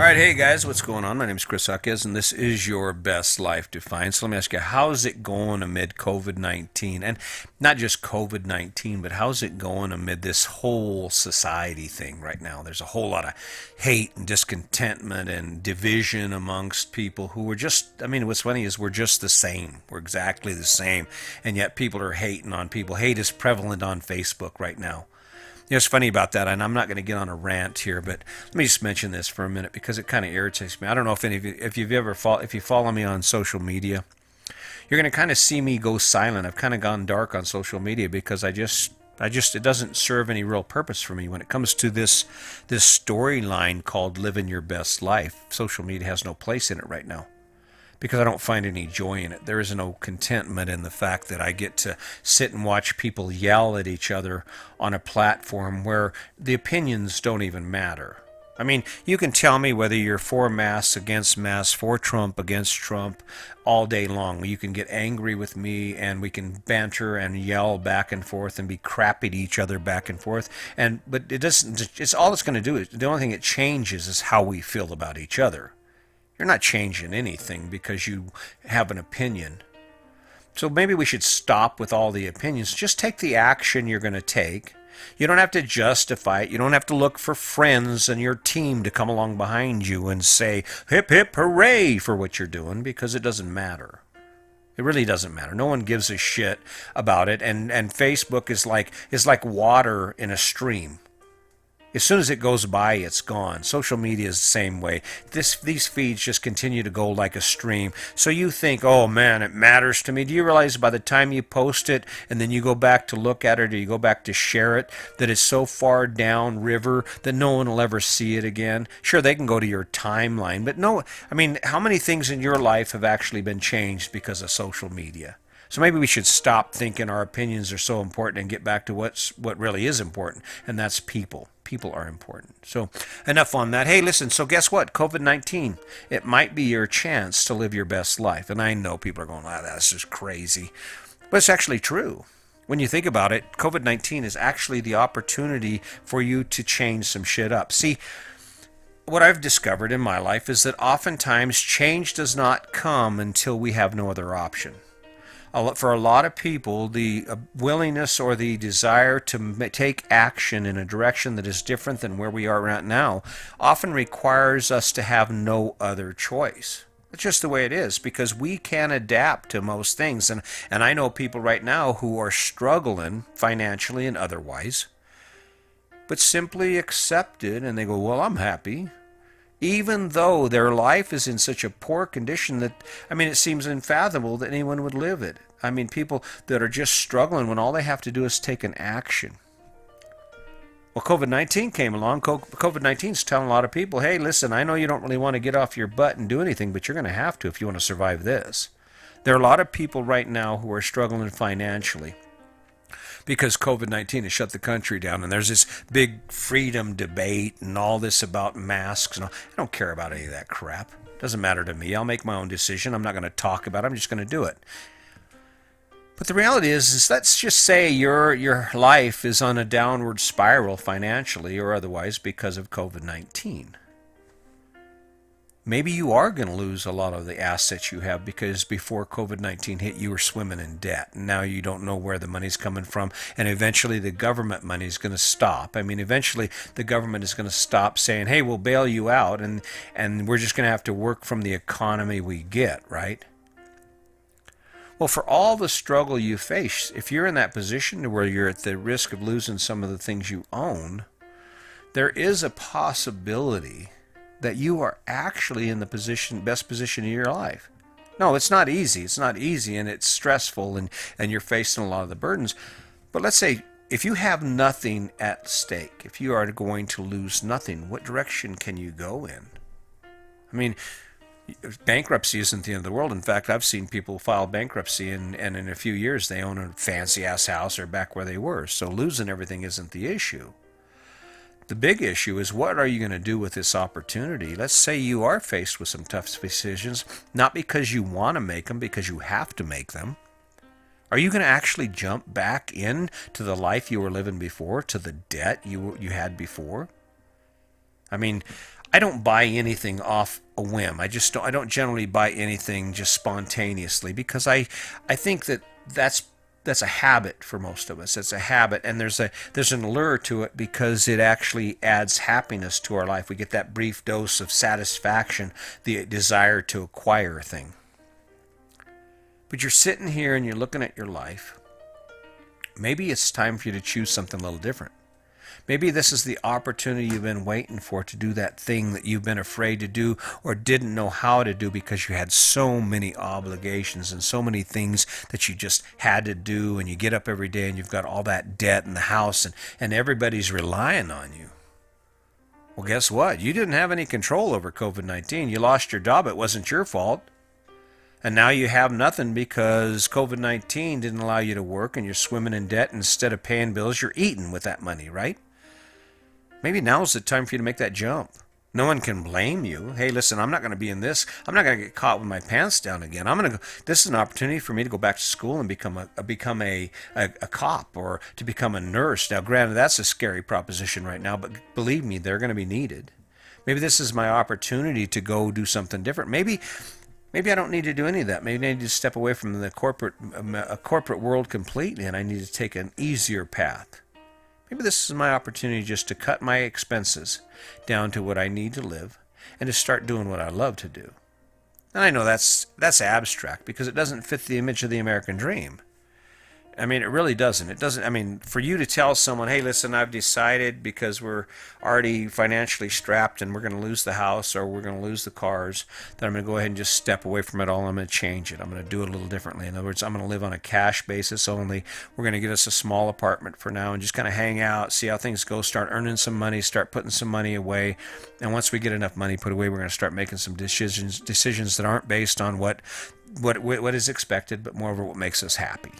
right, hey guys, what's going on? My name is Chris Huckes, and this is your best life defined. So let me ask you, how's it going amid COVID-19? And not just COVID-19, but how's it going amid this whole society thing right now? There's a whole lot of hate and discontentment and division amongst people who are just, what's funny is we're just the same. We're exactly the same. And yet people are hating on people. Hate is prevalent on Facebook right now. It's funny about that, and I'm not going to get on a rant here, but let me just mention this for a minute because it kind of irritates me. I don't know if any of you, if you follow me on social media, you're going to kind of see me go silent. I've kind of gone dark on social media because it doesn't serve any real purpose for me when it comes to this storyline called living your best life. Social media has no place in it right now, because I don't find any joy in it. There is no contentment in the fact that I get to sit and watch people yell at each other on a platform where the opinions don't even matter. You can tell me whether you're for masks, against masks, for Trump, against Trump, all day long. You can get angry with me and we can banter and yell back and forth and be crappy to each other back and forth. But it doesn't, it's all it's going to do is, the only thing it changes is how we feel about each other. You're not changing anything because you have an opinion. So maybe we should stop with all the opinions. Just take the action you're going to take. You don't have to justify it. You don't have to look for friends and your team to come along behind you and say, hip, hip, hooray for what you're doing, because it doesn't matter. It really doesn't matter. No one gives a shit about it. And Facebook is like water in a stream. As soon as it goes by, it's gone. Social media is the same way. These feeds just continue to go like a stream. So you think, oh man, it matters to me. Do you realize by the time you post it and then you go back to look at it or you go back to share it, that it's so far down river that no one will ever see it again? Sure, they can go to your timeline, but no, how many things in your life have actually been changed because of social media? So maybe we should stop thinking our opinions are so important and get back to what really is important, and that's people. People are important. So enough on that. Hey, listen, so guess what? COVID-19, it might be your chance to live your best life. And I know people are going, wow, that's just crazy. But it's actually true. When you think about it, COVID-19 is actually the opportunity for you to change some shit up. See, what I've discovered in my life is that oftentimes change does not come until we have no other option. For a lot of people, the willingness or the desire to take action in a direction that is different than where we are right now often requires us to have no other choice. It's just the way it is, because we can adapt to most things. And I know people right now who are struggling financially and otherwise, but simply accept it and they go, well, I'm happy. Even though their life is in such a poor condition that, it seems unfathomable that anyone would live it. People that are just struggling when all they have to do is take an action. Well, COVID-19 came along. COVID-19 is telling a lot of people, hey, listen, I know you don't really want to get off your butt and do anything, but you're going to have to if you want to survive this. There are a lot of people right now who are struggling financially because COVID-19 has shut the country down, and there's this big freedom debate and all this about masks. And all. I don't care about any of that crap. It doesn't matter to me. I'll make my own decision. I'm not going to talk about it. I'm just going to do it. But the reality is let's just say your life is on a downward spiral financially or otherwise because of COVID-19. Maybe you are going to lose a lot of the assets you have because before COVID-19 hit, you were swimming in debt. And now you don't know where the money's coming from. And eventually the government money is going to stop. Eventually the government is going to stop saying, hey, we'll bail you out. And we're just going to have to work from the economy we get, right? Well, for all the struggle you face, if you're in that position where you're at the risk of losing some of the things you own, there is a possibility that you are actually in the best position of your life. No, it's not easy. It's not easy, and it's stressful, and you're facing a lot of the burdens. But let's say if you have nothing at stake, if you are going to lose nothing, what direction can you go in? Bankruptcy isn't the end of the world. In fact, I've seen people file bankruptcy and in a few years they own a fancy-ass house or back where they were. So losing everything isn't the issue. The big issue is, what are you going to do with this opportunity? Let's say you are faced with some tough decisions, not because you want to make them, because you have to make them. Are you going to actually jump back in to the life you were living before, to the debt you had before? I don't buy anything off a whim. I don't generally buy anything just spontaneously because I think that that's a habit for most of us. It's a habit, and there's an allure to it because it actually adds happiness to our life. We get that brief dose of satisfaction, the desire to acquire a thing. But you're sitting here and you're looking at your life. Maybe it's time for you to choose something a little different. Maybe this is the opportunity you've been waiting for to do that thing that you've been afraid to do or didn't know how to do because you had so many obligations and so many things that you just had to do, and you get up every day and you've got all that debt in the house and everybody's relying on you. Well, guess what? You didn't have any control over COVID-19. You lost your job. It wasn't your fault. And now you have nothing because COVID-19 didn't allow you to work and you're swimming in debt. Instead of paying bills, you're eating with that money, right? Maybe now's the time for you to make that jump. No one can blame you. Hey, listen, I'm not going to be in this. I'm not going to get caught with my pants down again. This is an opportunity for me to go back to school and become a cop or to become a nurse. Now, granted, that's a scary proposition right now, but believe me, they're going to be needed. Maybe this is my opportunity to go do something different. Maybe I don't need to do any of that. Maybe I need to step away from the corporate world completely, and I need to take an easier path. Maybe this is my opportunity just to cut my expenses down to what I need to live and to start doing what I love to do. And I know that's abstract because it doesn't fit the image of the American dream. I mean, it really doesn't. It doesn't. I mean, for you to tell someone, hey, listen, I've decided because we're already financially strapped and we're going to lose the house or we're going to lose the cars, that I'm going to go ahead and just step away from it all. I'm going to change it. I'm going to do it a little differently. In other words, I'm going to live on a cash basis only. We're going to get us a small apartment for now and just kind of hang out, see how things go, start earning some money, start putting some money away. And once we get enough money put away, we're going to start making some decisions that aren't based on what is expected, but more of what makes us happy.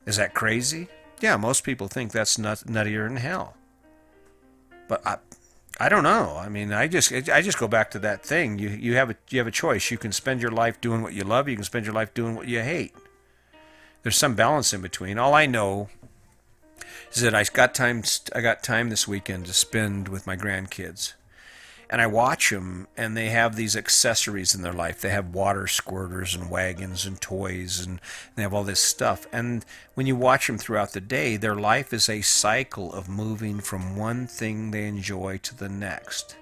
Is that crazy? Yeah, most people think that's nuttier than hell. But I don't know. I mean, I just go back to that thing. You have a choice. You can spend your life doing what you love. You can spend your life doing what you hate. There's some balance in between. All I know is that I got time this weekend to spend with my grandkids. And I watch them, and they have these accessories in their life. They have water squirters and wagons and toys, and they have all this stuff. And when you watch them throughout the day, their life is a cycle of moving from one thing they enjoy to the next.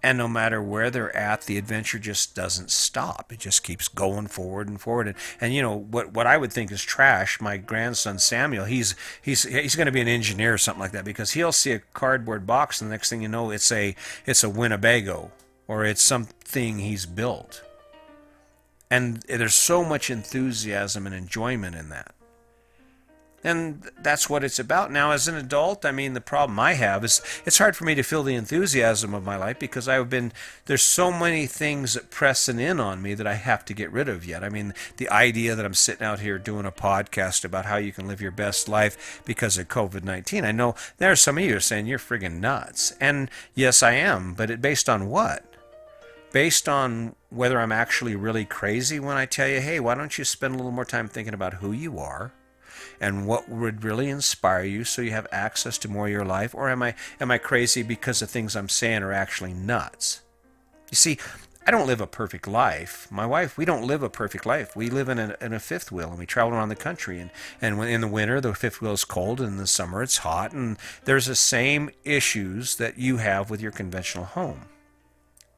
And no matter where they're at, the adventure just doesn't stop. It just keeps going forward and forward. And you know what I would think is trash. My grandson Samuel, he's going to be an engineer or something like that because he'll see a cardboard box, and the next thing you know, it's a Winnebago or it's something he's built. And there's so much enthusiasm and enjoyment in that. And that's what it's about. Now, as an adult, I mean, the problem I have is it's hard for me to feel the enthusiasm of my life because there's so many things that pressing in on me that I have to get rid of yet. I mean, the idea that I'm sitting out here doing a podcast about how you can live your best life because of COVID-19. I know there are some of you who are saying you're friggin' nuts. And yes, I am. But based on what? Based on whether I'm actually really crazy when I tell you, hey, why don't you spend a little more time thinking about who you are and what would really inspire you so you have access to more of your life? Or am I crazy because the things I'm saying are actually nuts? You see, I don't live a perfect life. My wife, we don't live a perfect life. We live in a fifth wheel, and we travel around the country. And when in the winter, the fifth wheel is cold, and in the summer, it's hot. And there's the same issues that you have with your conventional home.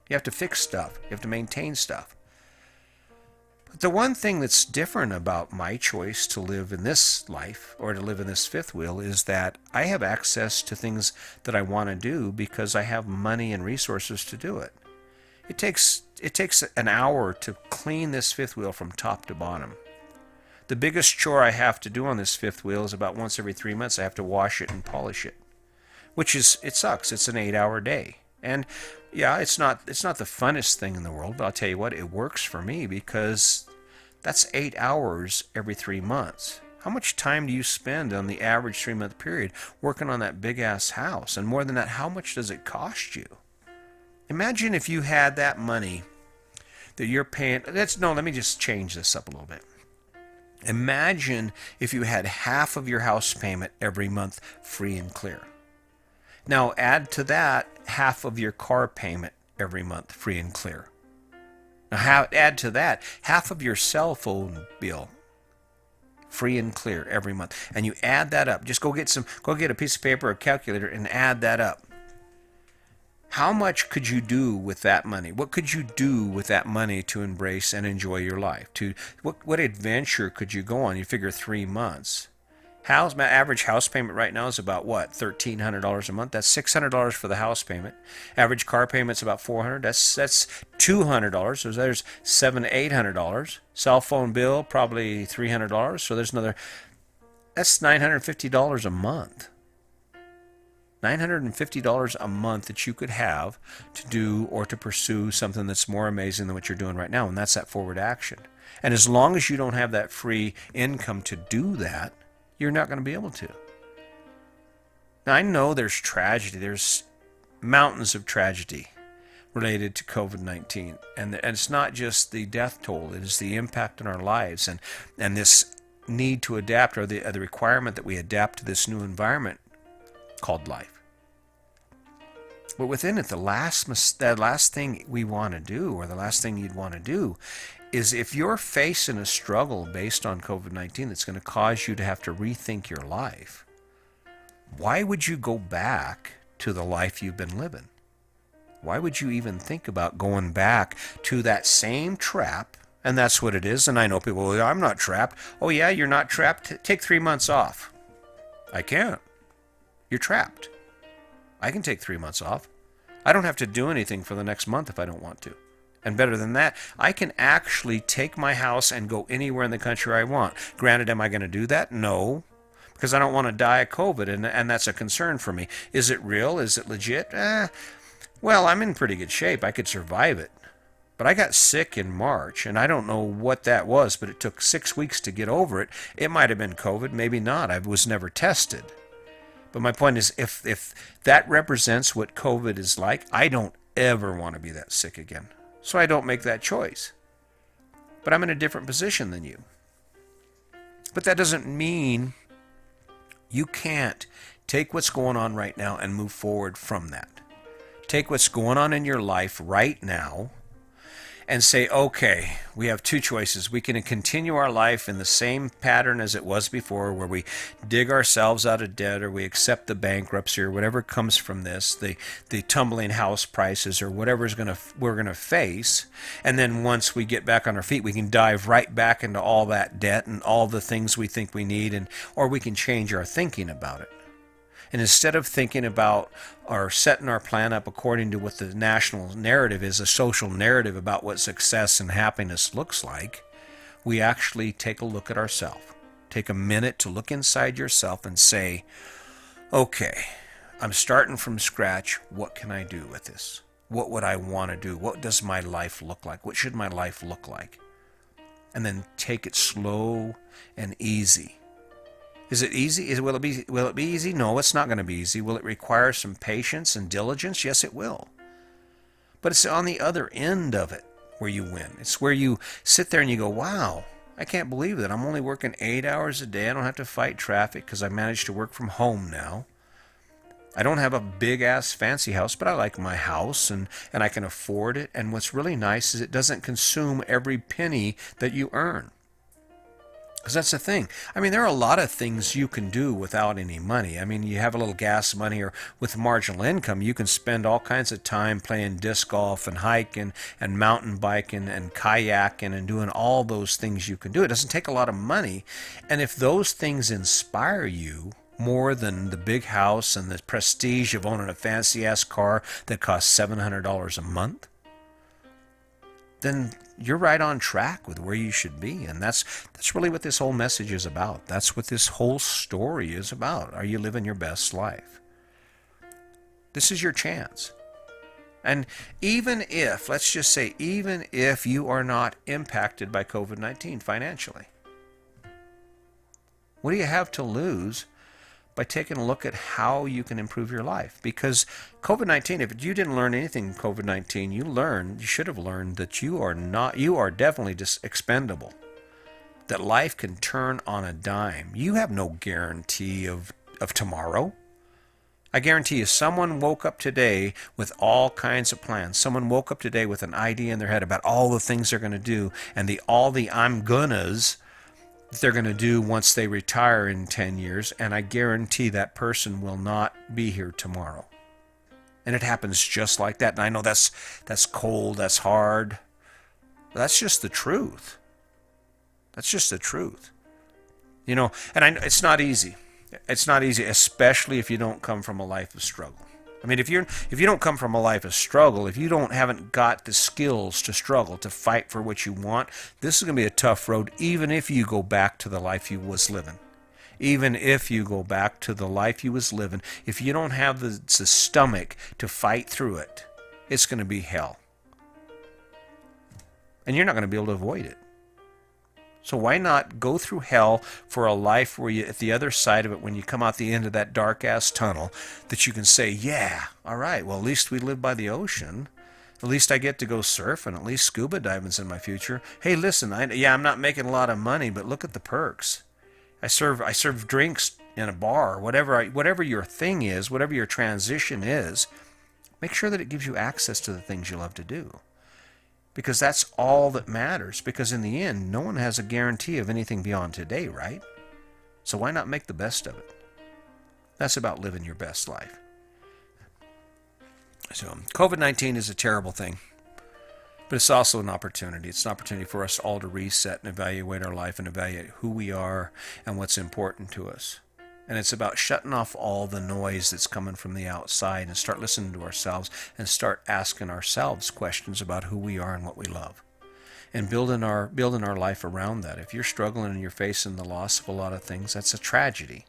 You have to fix stuff. You have to maintain stuff. The one thing that's different about my choice to live in this life or to live in this fifth wheel is that I have access to things that I want to do because I have money and resources to do it. It takes an hour to clean this fifth wheel from top to bottom. The biggest chore I have to do on this fifth wheel is about once every 3 months I have to wash it and polish it, it sucks. It's an 8-hour day. And yeah, it's not the funnest thing in the world, but I'll tell you what, it works for me because that's 8 hours every 3 months. How much time do you spend on the average 3-month period working on that big ass house? And more than that, how much does it cost you? Imagine if you had that money that you're paying. Let me just change this up a little bit. Imagine if you had half of your house payment every month free and clear. Now add to that half of your car payment every month, free and clear. Now add to that half of your cell phone bill, free and clear every month. And you add that up. Just go get a piece of paper or a calculator and add that up. How much could you do with that money? What could you do with that money to embrace and enjoy your life? What adventure could you go on? You figure 3 months. My average house payment right now is about what? $1,300 a month. That's $600 for the house payment. Average car payment's about $400. That's $200. So there's $700 to $800. Cell phone bill probably $300. So there's another. That's $950 a month. $950 a month that you could have to do or to pursue something that's more amazing than what you're doing right now, and that's that forward action. And as long as you don't have that free income to do that, you're not going to be able to. Now, I know there's tragedy. There's mountains of tragedy related to COVID-19. And it's not just the death toll. It is the impact on our lives and this need to adapt, or the requirement that we adapt to this new environment called life. But within it, the last thing we want to do, or the last thing you'd want to do, is if you're facing a struggle based on COVID-19 that's going to cause you to have to rethink your life, why would you go back to the life you've been living? Why would you even think about going back to that same trap? And that's what it is. And I know people, well, I'm not trapped. Oh yeah, you're not trapped? Take 3 months off. I can't. You're trapped. I can take 3 months off. I don't have to do anything for the next month if I don't want to. And better than that, I can actually take my house and go anywhere in the country I want. Granted, am I going to do that? No, because I don't want to die of COVID, and that's a concern for me. Is it real? Is it legit? Well, I'm in pretty good shape. I could survive it. But I got sick in March, and I don't know what that was, but it took 6 weeks to get over it. It might have been COVID, maybe not. I was never tested. But my point is, if that represents what COVID is like, I don't ever want to be that sick again. So I don't make that choice. But I'm in a different position than you. But that doesn't mean you can't take what's going on right now and move forward from that. Take what's going on in your life right now and say, okay, we have two choices. We can continue our life in the same pattern as it was before, where we dig ourselves out of debt, or we accept the bankruptcy, or whatever comes from this, the tumbling house prices, or whatever we're gonna face. And then once we get back on our feet, we can dive right back into all that debt and all the things we think we need, or we can change our thinking about it. And instead of thinking about or setting our plan up according to what the national narrative is, a social narrative about what success and happiness looks like, we actually take a look at ourselves. Take a minute to look inside yourself and say, okay, I'm starting from scratch. What can I do with this? What would I want to do? What does my life look like? What should my life look like? And then take it slow and easy. Is it easy? Will it be easy? No, it's not going to be easy. Will it require some patience and diligence? Yes, it will. But it's on the other end of it where you win. It's where you sit there and you go, wow, I can't believe that. I'm only working 8 hours a day. I don't have to fight traffic because I managed to work from home now. I don't have a big-ass fancy house, but I like my house, and I can afford it. And what's really nice is it doesn't consume every penny that you earn. Because that's the thing. I mean, there are a lot of things you can do without any money. I mean, you have a little gas money, or with marginal income, you can spend all kinds of time playing disc golf and hiking and mountain biking and kayaking and doing all those things you can do. It doesn't take a lot of money. And if those things inspire you more than the big house and the prestige of owning a fancy-ass car that costs $700 a month, then you're right on track with where you should be. And that's really what this whole message is about. That's what this whole story is about. Are you living your best life? This is your chance. And even if, let's just say, even if you are not impacted by COVID-19 financially, what do you have to lose by taking a look at how you can improve your life? Because COVID-19, if you didn't learn anything from COVID-19, you should have learned that you are definitely just expendable. That life can turn on a dime. You have no guarantee of tomorrow. I guarantee you, someone woke up today with all kinds of plans. Someone woke up today with an idea in their head about all the things they're going to do and all the I'm gonnas that they're going to do once they retire in 10 years. And I guarantee that person will not be here tomorrow. And it happens just like that. And I know that's cold, that's hard. But that's just the truth. That's just the truth. And it's not easy. It's not easy, especially if you don't come from a life of struggle. I mean, if you don't come from a life of struggle, if you haven't got the skills to struggle, to fight for what you want, this is going to be a tough road, even if you go back to the life you was living. Even if you go back to the life you was living, if you don't have the stomach to fight through it, it's going to be hell. And you're not going to be able to avoid it. So why not go through hell for a life where you, at the other side of it, when you come out the end of that dark-ass tunnel, that you can say, yeah, all right, well, at least we live by the ocean. At least I get to go surfing. At least scuba diving's in my future. Hey, listen, I'm not making a lot of money, but look at the perks. I serve drinks in a bar, whatever your thing is, whatever your transition is, make sure that it gives you access to the things you love to do. Because that's all that matters. Because in the end, no one has a guarantee of anything beyond today, right? So why not make the best of it? That's about living your best life. So COVID-19 is a terrible thing. But it's also an opportunity. It's an opportunity for us all to reset and evaluate our life and evaluate who we are and what's important to us. And it's about shutting off all the noise that's coming from the outside and start listening to ourselves and start asking ourselves questions about who we are and what we love. And building our life around that. If you're struggling and you're facing the loss of a lot of things, that's a tragedy.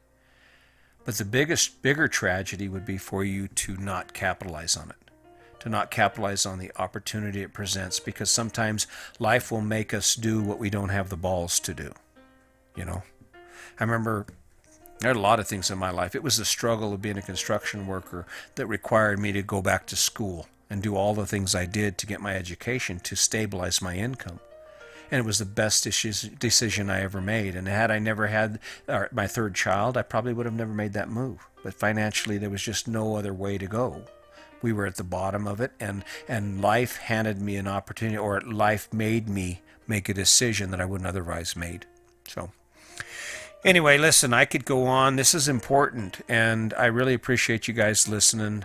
But the bigger tragedy would be for you to not capitalize on it. To not capitalize on the opportunity it presents, because sometimes life will make us do what we don't have the balls to do. I remember there are a lot of things in my life. It was the struggle of being a construction worker that required me to go back to school and do all the things I did to get my education to stabilize my income. And it was the best decision I ever made. And had I never had my third child, I probably would have never made that move. But financially, there was just no other way to go. We were at the bottom of it, and life handed me an opportunity, or life made me make a decision that I wouldn't otherwise made. So anyway, listen, I could go on. This is important, and I really appreciate you guys listening.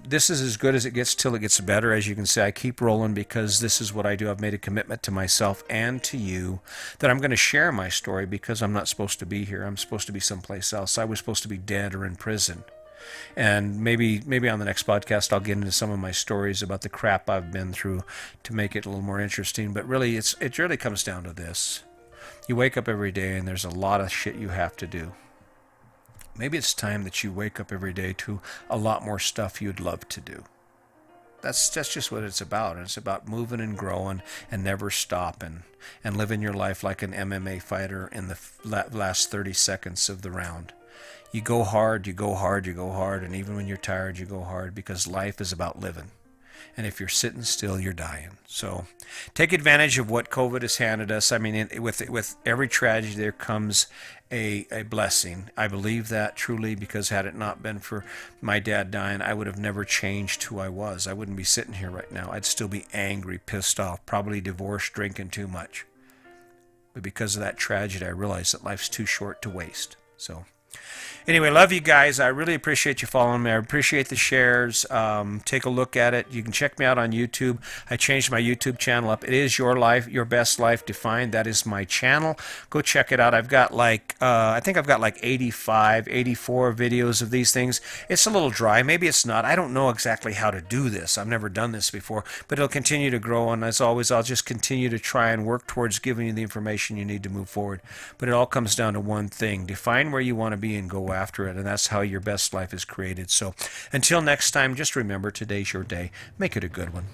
This is as good as it gets till it gets better. As you can see, I keep rolling because this is what I do. I've made a commitment to myself and to you that I'm going to share my story, because I'm not supposed to be here. I'm supposed to be someplace else. I was supposed to be dead or in prison. And maybe on the next podcast I'll get into some of my stories about the crap I've been through to make it a little more interesting. But really, it really comes down to this. You wake up every day and there's a lot of shit you have to do. Maybe it's time that you wake up every day to a lot more stuff you'd love to do. That's just what it's about. And it's about moving and growing and never stopping and living your life like an MMA fighter in the last 30 seconds of the round. You go hard, you go hard, you go hard, and even when you're tired, you go hard, because life is about living. And if you're sitting still, you're dying. So take advantage of what COVID has handed us. I mean, with every tragedy, there comes a blessing. I believe that truly, because had it not been for my dad dying, I would have never changed who I was. I wouldn't be sitting here right now. I'd still be angry, pissed off, probably divorced, drinking too much. But because of that tragedy, I realized that life's too short to waste. So anyway, love you guys. I really appreciate you following me. I appreciate the shares. Take a look at it. You can check me out on YouTube. I changed my YouTube channel up. It is Your Life, Your Best Life Defined. That is my channel. Go check it out. I've got I think I've got like 85, 84 videos of these things. It's a little dry. Maybe it's not. I don't know exactly how to do this. I've never done this before, but it'll continue to grow. And as always, I'll just continue to try and work towards giving you the information you need to move forward. But it all comes down to one thing. Define where you want to be and go after it, and that's how your best life is created. So until next time, just remember, today's your day. Make it a good one.